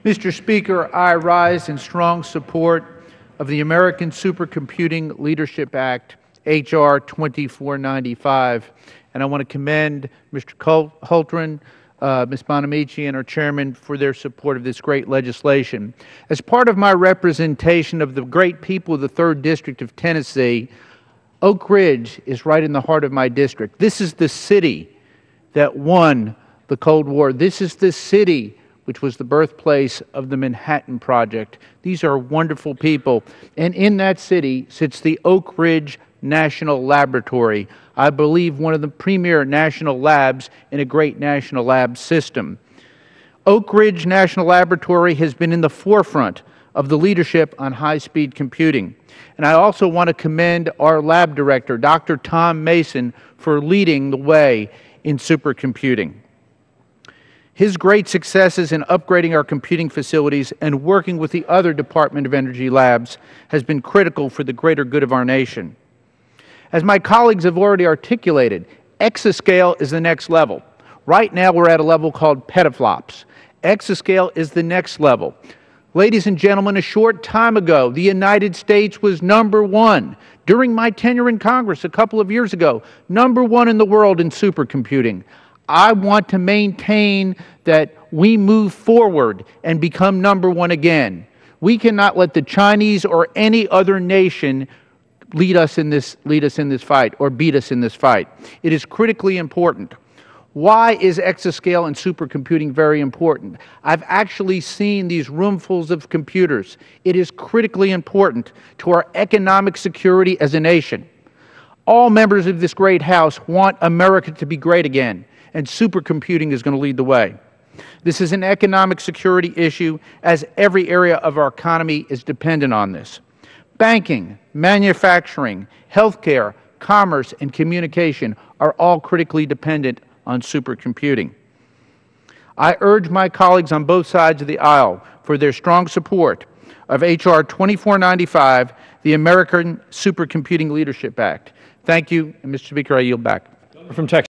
Mr. Speaker, I rise in strong support of the American Supercomputing Leadership Act, H.R. 2495, and I want to commend Mr. Holtren, Ms. Bonamici, and our chairman for their support of this great legislation. As part of my representation of the great people of the 3rd District of Tennessee, Oak Ridge is right in the heart of my district. This is the city that won the Cold War. This is the city which was the birthplace of the Manhattan Project. These are wonderful people. And in that city sits the Oak Ridge National Laboratory, I believe one of the premier national labs in a great national lab system. Oak Ridge National Laboratory has been in the forefront of the leadership on high-speed computing. And I also want to commend our lab director, Dr. Tom Mason, for leading the way in supercomputing. His great successes in upgrading our computing facilities and working with the other Department of Energy labs has been critical for the greater good of our nation. As my colleagues have already articulated, exascale is the next level. Right now we're at a level called petaflops. Exascale is the next level. Ladies and gentlemen, a short time ago, the United States was #1. During my tenure in Congress a couple of years ago, #1 in the world in supercomputing. I want to maintain that we move forward and become #1 again. We cannot let the Chinese or any other nation lead us in this fight or beat us in this fight. It is critically important. Why is exascale and supercomputing very important? I've actually seen these roomfuls of computers. It is critically important to our economic security as a nation. All members of this great House want America to be great again, and supercomputing is going to lead the way. This is an economic security issue, as every area of our economy is dependent on this. Banking, manufacturing, healthcare, commerce, and communication are all critically dependent on supercomputing. I urge my colleagues on both sides of the aisle for their strong support of H.R. 2495, the American Supercomputing Leadership Act. Thank you, and Mr. Speaker, I yield back. From Texas.